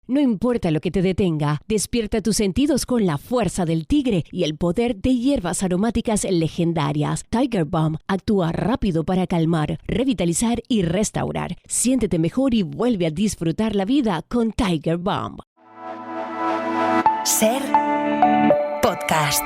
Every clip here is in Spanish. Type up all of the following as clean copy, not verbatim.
No importa lo que te detenga, despierta tus sentidos con la fuerza del tigre y el poder de hierbas aromáticas legendarias. Tiger Balm actúa rápido para calmar, revitalizar y restaurar. Siéntete mejor y vuelve a disfrutar la vida con Tiger Balm. Ser podcast.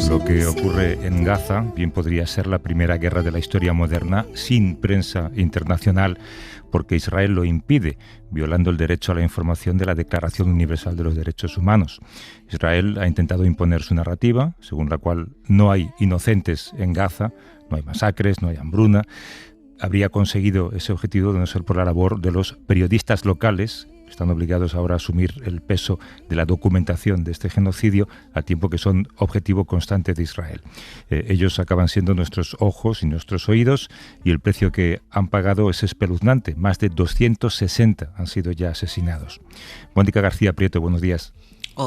Lo que ocurre en Gaza bien podría ser la primera guerra de la historia moderna sin prensa internacional, porque Israel lo impide, violando el derecho a la información de la Declaración Universal de los Derechos Humanos. Israel ha intentado imponer su narrativa, según la cual no hay inocentes en Gaza, no hay masacres, no hay hambruna. Habría conseguido ese objetivo de no ser por la labor de los periodistas locales. Están obligados ahora a asumir el peso de la documentación de este genocidio, al tiempo que son objetivo constante de Israel. Ellos acaban siendo nuestros ojos y nuestros oídos, y el precio que han pagado es espeluznante. Más de 260 han sido ya asesinados. Mónica García Prieto, buenos días.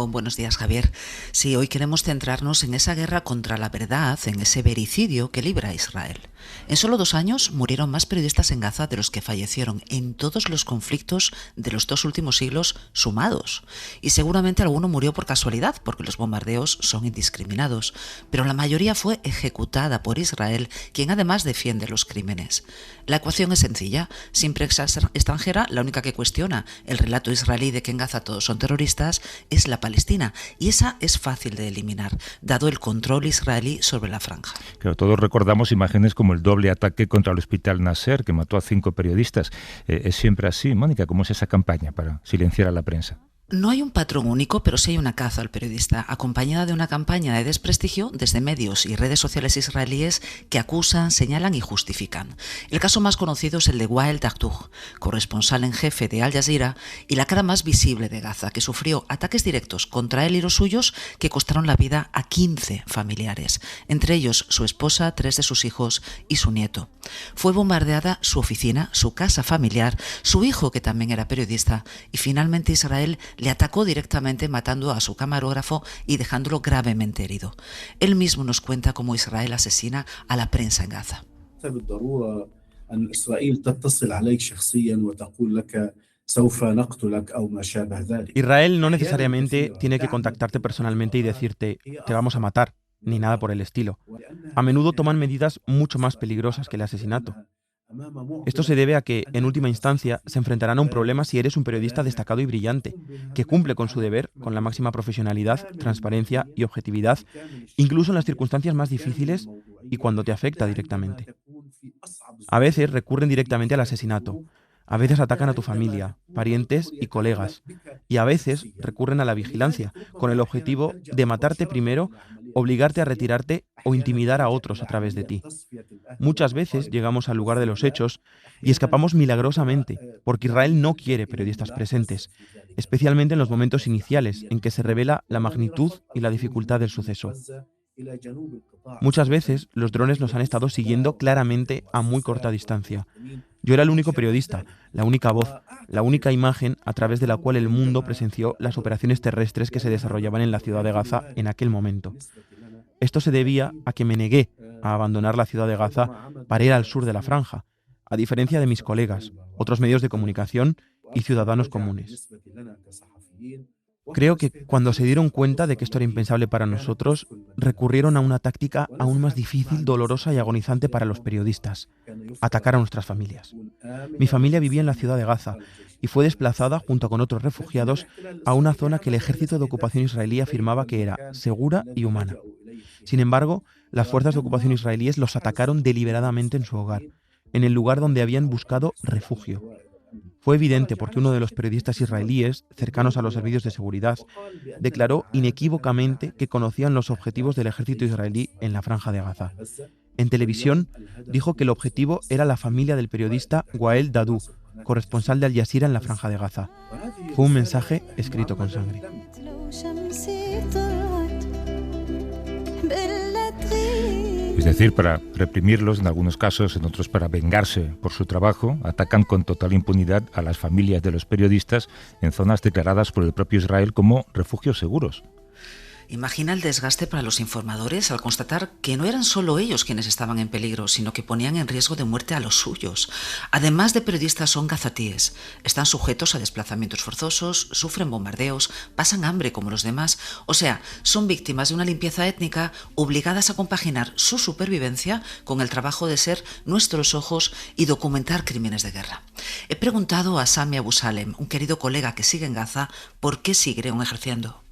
Buenos días, Javier. Sí, hoy queremos centrarnos en esa guerra contra la verdad, en ese vericidio que libra Israel. En solo 2 años murieron más periodistas en Gaza de los que fallecieron en todos los conflictos de los 2 últimos siglos sumados. Y seguramente alguno murió por casualidad, porque los bombardeos son indiscriminados. Pero la mayoría fue ejecutada por Israel, quien además defiende los crímenes. La ecuación es sencilla. Sin prensa extranjera, la única que cuestiona el relato israelí de que en Gaza todos son terroristas es la Palestina, y esa es fácil de eliminar, dado el control israelí sobre la franja. Claro, todos recordamos imágenes como el doble ataque contra el hospital Nasser, que mató a 5 periodistas. ¿Es siempre así, Mónica? ¿Cómo es esa campaña para silenciar a la prensa? No hay un patrón único, pero sí hay una caza al periodista, acompañada de una campaña de desprestigio desde medios y redes sociales israelíes que acusan, señalan y justifican. El caso más conocido es el de Wael Dahdouh, corresponsal en jefe de Al Jazeera y la cara más visible de Gaza, que sufrió ataques directos contra él y los suyos que costaron la vida a 15 familiares, entre ellos su esposa, 3 de sus hijos y su nieto. Fue bombardeada su oficina, su casa familiar, su hijo, que también era periodista, y finalmente Israel le atacó directamente, matando a su camarógrafo y dejándolo gravemente herido. Él mismo nos cuenta cómo Israel asesina a la prensa en Gaza. Israel no necesariamente tiene que contactarte personalmente y decirte te vamos a matar, ni nada por el estilo. A menudo toman medidas mucho más peligrosas que el asesinato. Esto se debe a que, en última instancia, se enfrentarán a un problema si eres un periodista destacado y brillante, que cumple con su deber con la máxima profesionalidad, transparencia y objetividad, incluso en las circunstancias más difíciles y cuando te afecta directamente. A veces recurren directamente al asesinato, a veces atacan a tu familia, parientes y colegas, y a veces recurren a la vigilancia, con el objetivo de matarte primero, obligarte a retirarte o intimidar a otros a través de ti. Muchas veces llegamos al lugar de los hechos y escapamos milagrosamente, porque Israel no quiere periodistas presentes, especialmente en los momentos iniciales en que se revela la magnitud y la dificultad del suceso. Muchas veces los drones nos han estado siguiendo claramente a muy corta distancia. Yo era el único periodista, la única voz, la única imagen a través de la cual el mundo presenció las operaciones terrestres que se desarrollaban en la ciudad de Gaza en aquel momento. Esto se debía a que me negué a abandonar la ciudad de Gaza para ir al sur de la franja, a diferencia de mis colegas, otros medios de comunicación y ciudadanos comunes. Creo que cuando se dieron cuenta de que esto era impensable para nosotros, recurrieron a una táctica aún más difícil, dolorosa y agonizante para los periodistas: atacar a nuestras familias. Mi familia vivía en la ciudad de Gaza y fue desplazada junto con otros refugiados a una zona que el ejército de ocupación israelí afirmaba que era segura y humana. Sin embargo, las fuerzas de ocupación israelíes los atacaron deliberadamente en su hogar, en el lugar donde habían buscado refugio. Fue evidente porque uno de los periodistas israelíes, cercanos a los servicios de seguridad, declaró inequívocamente que conocían los objetivos del ejército israelí en la Franja de Gaza. En televisión dijo que el objetivo era la familia del periodista Wael Dadou, corresponsal de Al Jazeera en la Franja de Gaza. Fue un mensaje escrito con sangre. Es decir, para reprimirlos en algunos casos, en otros para vengarse por su trabajo, atacan con total impunidad a las familias de los periodistas en zonas declaradas por el propio Israel como refugios seguros. Imagina el desgaste para los informadores al constatar que no eran solo ellos quienes estaban en peligro, sino que ponían en riesgo de muerte a los suyos. Además de periodistas, son gazatíes. Están sujetos a desplazamientos forzosos, sufren bombardeos, pasan hambre como los demás. O sea, son víctimas de una limpieza étnica obligadas a compaginar su supervivencia con el trabajo de ser nuestros ojos y documentar crímenes de guerra. He preguntado a Sami Abu Salem, un querido colega que sigue en Gaza, por qué sigue aún ejerciendo.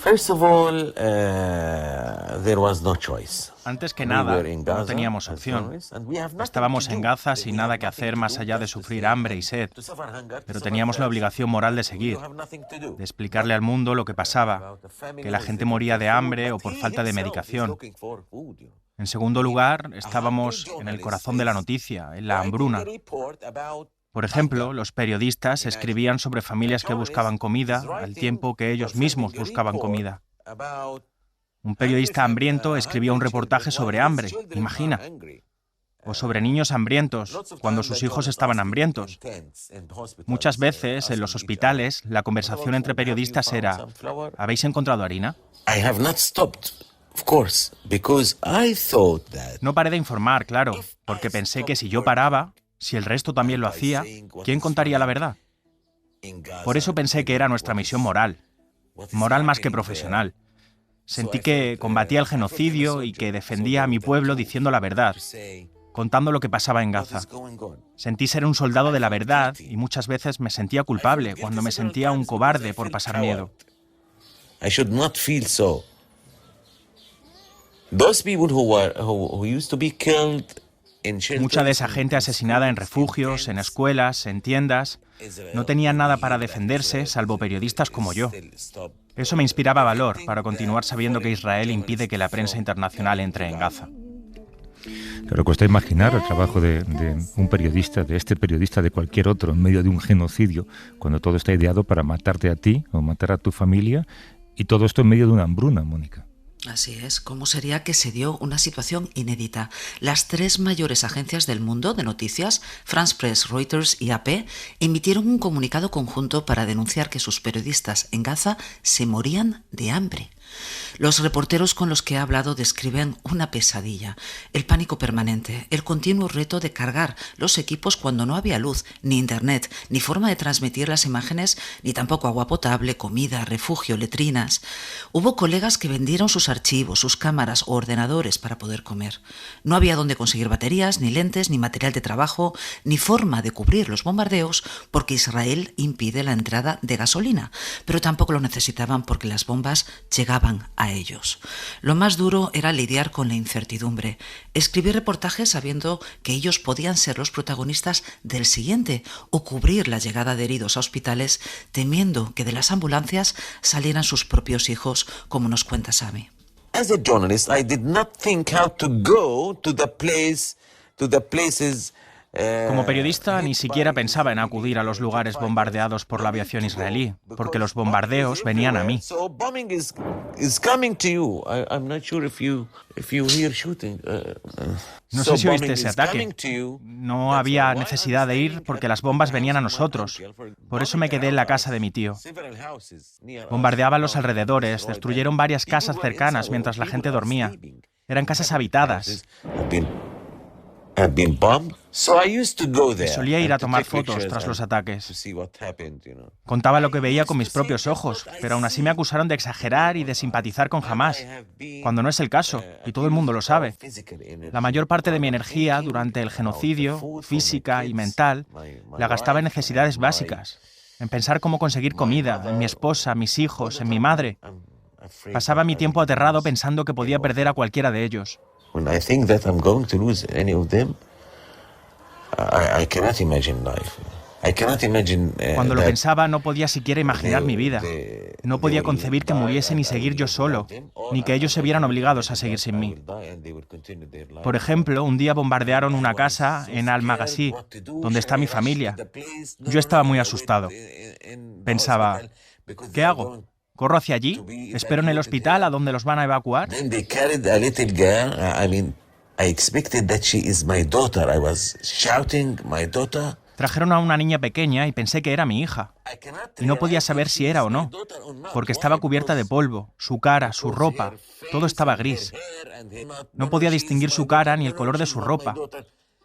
First of all, there was no choice. Antes que nada, no teníamos opción. Estábamos en Gaza sin nada que hacer más allá de sufrir hambre y sed, pero teníamos la obligación moral de seguir, de explicarle al mundo lo que pasaba, que la gente moría de hambre o por falta de medicación. En segundo lugar, estábamos en el corazón de la noticia, en la hambruna. Por ejemplo, los periodistas escribían sobre familias que buscaban comida al tiempo que ellos mismos buscaban comida. Un periodista hambriento escribía un reportaje sobre hambre, imagina. O sobre niños hambrientos, cuando sus hijos estaban hambrientos. Muchas veces, en los hospitales, la conversación entre periodistas era: ¿habéis encontrado harina? No paré de informar, claro, porque pensé que si yo paraba, si el resto también lo hacía, ¿quién contaría la verdad? Por eso pensé que era nuestra misión moral más que profesional. Sentí que combatía el genocidio y que defendía a mi pueblo diciendo la verdad, contando lo que pasaba en Gaza. Sentí ser un soldado de la verdad y muchas veces me sentía culpable cuando me sentía un cobarde por pasar miedo. Mucha de esa gente asesinada en refugios, en escuelas, en tiendas, no tenían nada para defenderse, salvo periodistas como yo. Eso me inspiraba valor para continuar sabiendo que Israel impide que la prensa internacional entre en Gaza. Claro, cuesta imaginar el trabajo de un periodista, de este periodista, de cualquier otro, en medio de un genocidio, cuando todo está ideado para matarte a ti o matar a tu familia, y todo esto en medio de una hambruna, Mónica. Así es, ¿cómo sería que se dio una situación inédita? Las 3 mayores agencias del mundo de noticias, France Press, Reuters y AP, emitieron un comunicado conjunto para denunciar que sus periodistas en Gaza se morían de hambre. Los reporteros con los que he hablado describen una pesadilla, el pánico permanente, el continuo reto de cargar los equipos cuando no había luz, ni internet, ni forma de transmitir las imágenes, ni tampoco agua potable, comida, refugio, letrinas. Hubo colegas que vendieron sus archivos, sus cámaras o ordenadores para poder comer. No había dónde conseguir baterías, ni lentes, ni material de trabajo, ni forma de cubrir los bombardeos porque Israel impide la entrada de gasolina, pero tampoco lo necesitaban porque las bombas llegaban a ellos. Lo más duro era lidiar con la incertidumbre, escribir reportajes sabiendo que ellos podían ser los protagonistas del siguiente o cubrir la llegada de heridos a hospitales temiendo que de las ambulancias salieran sus propios hijos, como nos cuenta Sami. As a journalist, I did not think how to go to the places. Como periodista, ni siquiera pensaba en acudir a los lugares bombardeados por la aviación israelí, porque los bombardeos venían a mí. No sé si oíste ese ataque. No había necesidad de ir porque las bombas venían a nosotros. Por eso me quedé en la casa de mi tío. Bombardeaban los alrededores, destruyeron varias casas cercanas mientras la gente dormía. Eran casas habitadas. Solía ir a tomar fotos tras los ataques. Contaba lo que veía con mis propios ojos, pero aún así me acusaron de exagerar y de simpatizar con Hamás, cuando no es el caso, y todo el mundo lo sabe. La mayor parte de mi energía durante el genocidio, física y mental, la gastaba en necesidades básicas, en pensar cómo conseguir comida, en mi esposa, mis hijos, en mi madre. Pasaba mi tiempo aterrado pensando que podía perder a cualquiera de ellos. When I think that I'm going to lose any of them, I cannot imagine life. Cuando lo pensaba no podía siquiera imaginar mi vida. No podía concebir que muriesen y seguir yo solo, ni que ellos se vieran obligados a seguir sin mí. Por ejemplo, un día bombardearon una casa en Al-Maghazi, donde está mi familia. Yo estaba muy asustado. Pensaba, ¿qué hago? ¿Corro hacia allí? ¿Espero en el hospital a donde los van a evacuar? Trajeron a una niña pequeña y pensé que era mi hija. Y no podía saber si era o no, porque estaba cubierta de polvo, su cara, su ropa, todo estaba gris. No podía distinguir su cara ni el color de su ropa.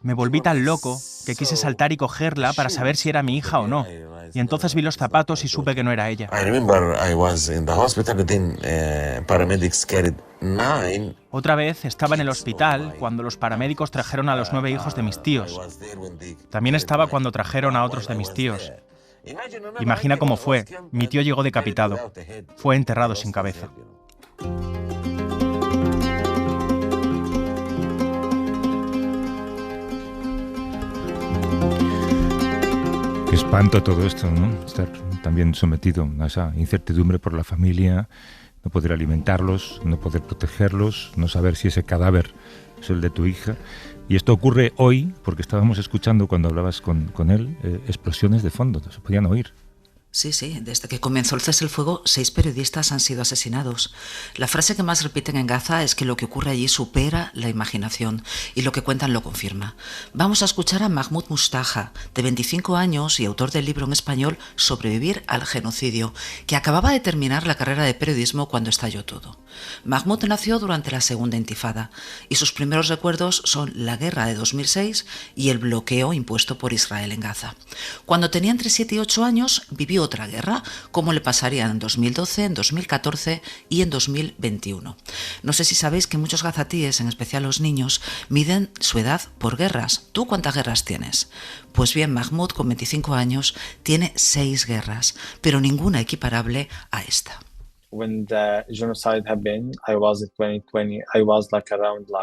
Me volví tan loco que quise saltar y cogerla para saber si era mi hija o no. Y entonces vi los zapatos y supe que no era ella. Otra vez estaba en el hospital cuando los paramédicos trajeron a los 9 hijos de mis tíos. También estaba cuando trajeron a otros de mis tíos. Imagina cómo fue. Mi tío llegó decapitado. Fue enterrado sin cabeza. Qué espanto todo esto, ¿no? Estar también sometido a esa incertidumbre por la familia, no poder alimentarlos, no poder protegerlos, no saber si ese cadáver es el de tu hija. Y esto ocurre hoy porque estábamos escuchando cuando hablabas con él explosiones de fondo, se podían oír. Sí, desde que comenzó el cese el fuego, 6 periodistas han sido asesinados. La frase que más repiten en Gaza es que lo que ocurre allí supera la imaginación, y lo que cuentan lo confirma. Vamos a escuchar a Mahmoud Mustaja, de 25 años y autor del libro en español Sobrevivir al genocidio, que acababa de terminar la carrera de periodismo cuando estalló todo. Mahmoud nació durante la Segunda Intifada, y sus primeros recuerdos son la guerra de 2006 y el bloqueo impuesto por Israel en Gaza. Cuando tenía entre 7 y 8 años, vivió otra guerra, como le pasaría en 2012, en 2014 y en 2021. No sé si sabéis que muchos gazatíes, en especial los niños, miden su edad por guerras. ¿Tú cuántas guerras tienes? Pues bien, Mahmoud, con 25 años, tiene 6 guerras, pero ninguna equiparable a esta.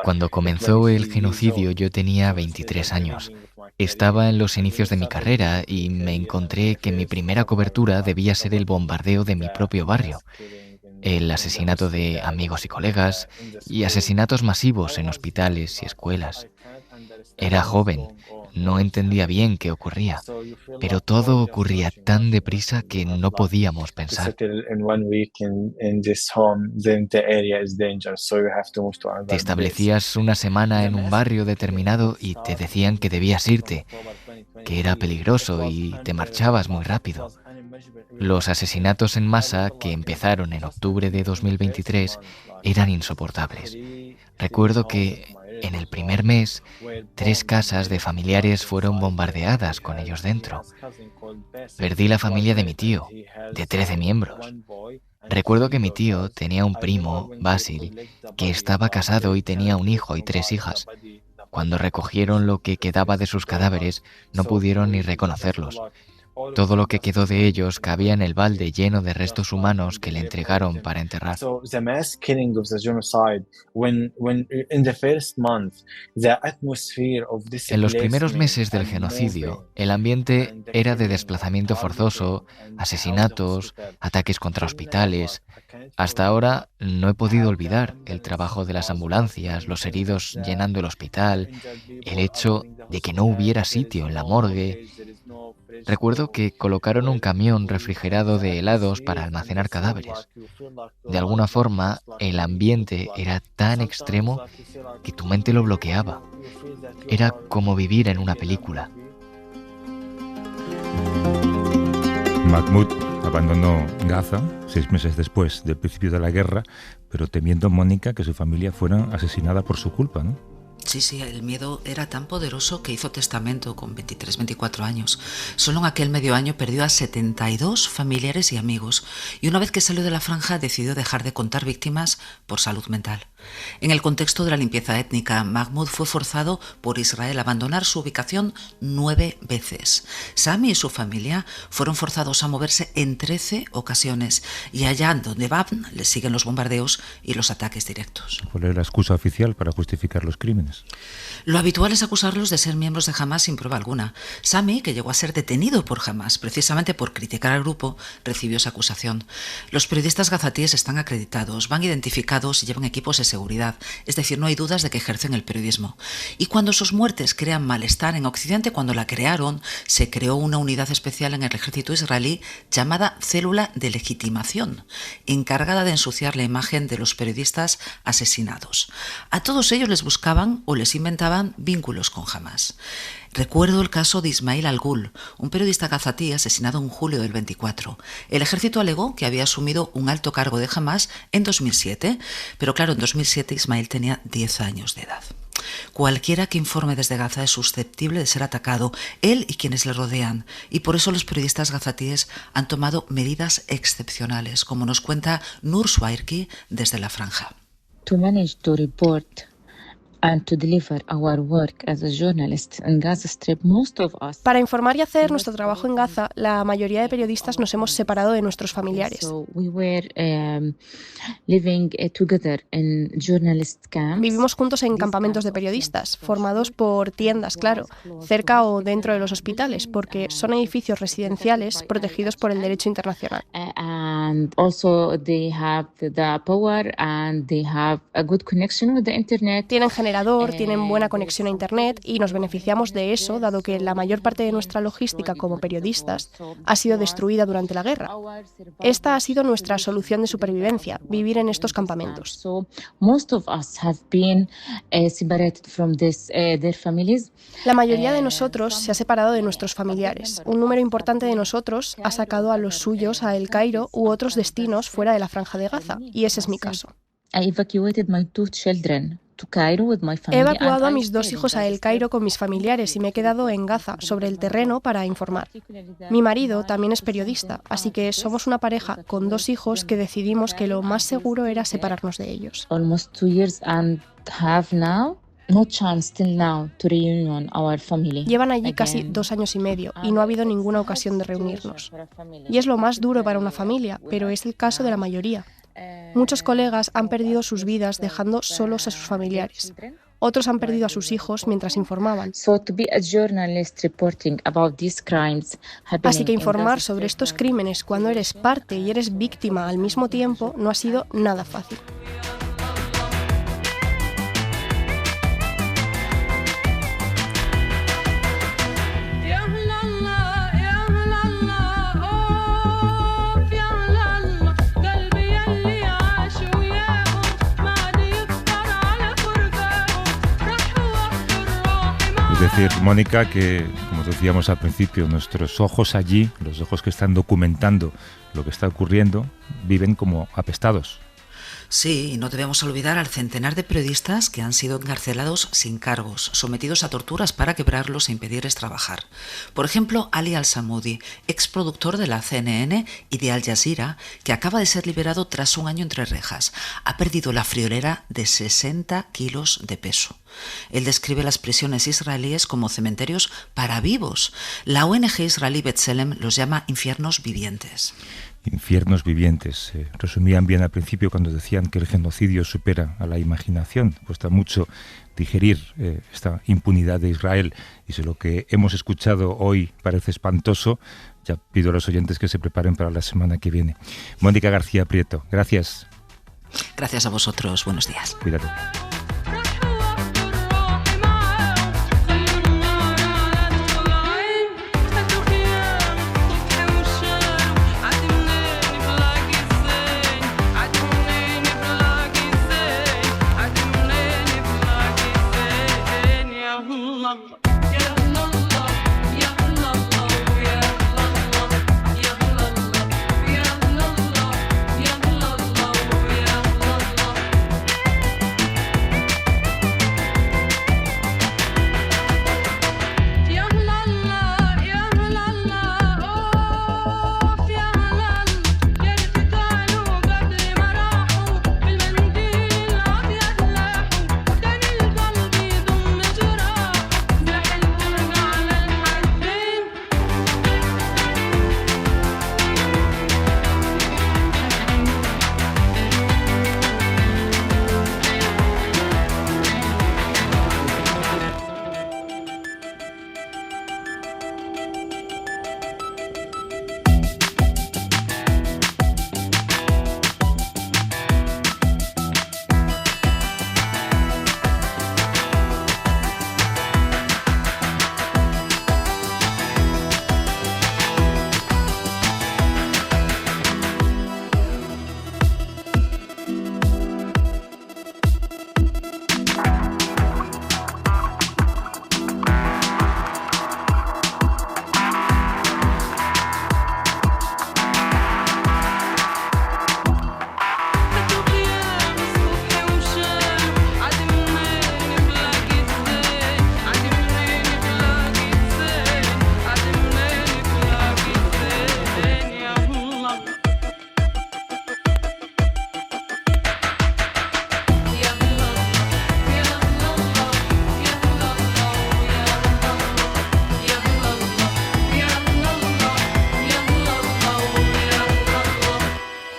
Cuando comenzó el genocidio yo tenía 23 años. Estaba en los inicios de mi carrera y me encontré que mi primera cobertura debía ser el bombardeo de mi propio barrio, el asesinato de amigos y colegas y asesinatos masivos en hospitales y escuelas. Era joven, no entendía bien qué ocurría, pero todo ocurría tan deprisa que no podíamos pensar. Te establecías una semana en un barrio determinado y te decían que debías irte, que era peligroso y te marchabas muy rápido. Los asesinatos en masa, que empezaron en octubre de 2023, eran insoportables. Recuerdo que en el primer mes, 3 casas de familiares fueron bombardeadas con ellos dentro. Perdí la familia de mi tío, de 13 miembros. Recuerdo que mi tío tenía un primo, Basil, que estaba casado y tenía un hijo y 3 hijas. Cuando recogieron lo que quedaba de sus cadáveres, no pudieron ni reconocerlos. Todo lo que quedó de ellos cabía en el balde lleno de restos humanos que le entregaron para enterrar. En los primeros meses del genocidio, el ambiente era de desplazamiento forzoso, asesinatos, ataques contra hospitales. Hasta ahora no he podido olvidar el trabajo de las ambulancias, los heridos llenando el hospital, el hecho de que no hubiera sitio en la morgue. Recuerdo que colocaron un camión refrigerado de helados para almacenar cadáveres. De alguna forma, el ambiente era tan extremo que tu mente lo bloqueaba. Era como vivir en una película. Mahmoud abandonó Gaza 6 meses después del principio de la guerra, pero temiendo, Mónica, que su familia fuera asesinada por su culpa, ¿no? Sí, el miedo era tan poderoso que hizo testamento con 23, 24 años. Solo en aquel medio año perdió a 72 familiares y amigos, y una vez que salió de la franja decidió dejar de contar víctimas por salud mental. En el contexto de la limpieza étnica, Mahmoud fue forzado por Israel a abandonar su ubicación 9 veces. Sami y su familia fueron forzados a moverse en 13 ocasiones y allá donde van les siguen los bombardeos y los ataques directos. ¿Cuál es la excusa oficial para justificar los crímenes? Lo habitual es acusarlos de ser miembros de Hamas sin prueba alguna. Sami, que llegó a ser detenido por Hamas precisamente por criticar al grupo, recibió esa acusación. Los periodistas gazatíes están acreditados, van identificados y llevan equipos de seguridad, es decir, no hay dudas de que ejercen el periodismo. Y cuando sus muertes crean malestar en Occidente, cuando la crearon, se creó una unidad especial en el ejército israelí llamada Célula de Legitimación, encargada de ensuciar la imagen de los periodistas asesinados. A todos ellos les buscaban o les inventaban vínculos con Hamas. Recuerdo el caso de Ismail Al-Ghul, un periodista gazatí asesinado en julio del 24. El ejército alegó que había asumido un alto cargo de Hamas en 2007, pero claro, en 2007 Ismail tenía 10 años de edad. Cualquiera que informe desde Gaza es susceptible de ser atacado, él y quienes le rodean, y por eso los periodistas gazatíes han tomado medidas excepcionales, como nos cuenta Nur Swairki desde la Franja. To manage to report and to deliver our work as a journalist in Gaza Strip, most of us... Para informar y hacer nuestro trabajo en Gaza, la mayoría de periodistas nos hemos separado de nuestros familiares. So we were living together in journalist camps. Vivimos juntos en campamentos de periodistas, formados por tiendas, claro, cerca o dentro de los hospitales, porque son edificios residenciales protegidos por el derecho internacional. And also they have the power and they have a good connection with the internet. Tienen tienen buena conexión a Internet y nos beneficiamos de eso, dado que la mayor parte de nuestra logística como periodistas ha sido destruida durante la guerra. Esta ha sido nuestra solución de supervivencia, vivir en estos campamentos. La mayoría de nosotros se ha separado de nuestros familiares. Un número importante de nosotros ha sacado a los suyos a El Cairo u otros destinos fuera de la Franja de Gaza, y ese es mi caso. He evacuado a mis 2 hijos a El Cairo con mis familiares y me he quedado en Gaza, sobre el terreno, para informar. Mi marido también es periodista, así que somos una pareja con 2 hijos que decidimos que lo más seguro era separarnos de ellos. Almost 2 years and half now. No chance till now to reunion our family. Llevan allí casi 2 años y medio y no ha habido ninguna ocasión de reunirnos. Y es lo más duro para una familia, pero es el caso de la mayoría. Muchos colegas han perdido sus vidas dejando solos a sus familiares. Otros han perdido a sus hijos mientras informaban. Así que informar sobre estos crímenes cuando eres parte y eres víctima al mismo tiempo no ha sido nada fácil. Es decir, Mónica, que, como decíamos al principio, nuestros ojos allí, los ojos que están documentando lo que está ocurriendo, viven como apestados. Sí, y no debemos olvidar al centenar de periodistas que han sido encarcelados sin cargos, sometidos a torturas para quebrarlos e impedirles trabajar. Por ejemplo, Ali Al-Samoudi, exproductor de la CNN y de Al Jazeera, que acaba de ser liberado tras un año entre rejas. Ha perdido la friolera de 60 kilos de peso. Él describe las prisiones israelíes como cementerios para vivos. La ONG israelí B'Tselem los llama infiernos vivientes. Infiernos vivientes. Resumían bien al principio cuando decían que el genocidio supera a la imaginación. Cuesta mucho digerir esta impunidad de Israel, y si lo que hemos escuchado hoy parece espantoso, ya pido a los oyentes que se preparen para la semana que viene. Mónica García Prieto, gracias. Gracias a vosotros. Buenos días. Cuídate.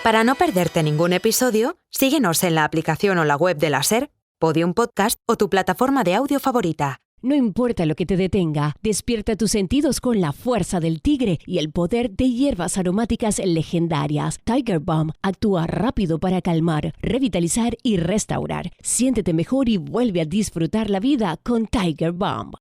Para no perderte ningún episodio, síguenos en la aplicación o la web de la SER, Podium Podcast o tu plataforma de audio favorita. No importa lo que te detenga, despierta tus sentidos con la fuerza del tigre y el poder de hierbas aromáticas legendarias. Tiger Balm actúa rápido para calmar, revitalizar y restaurar. Siéntete mejor y vuelve a disfrutar la vida con Tiger Balm.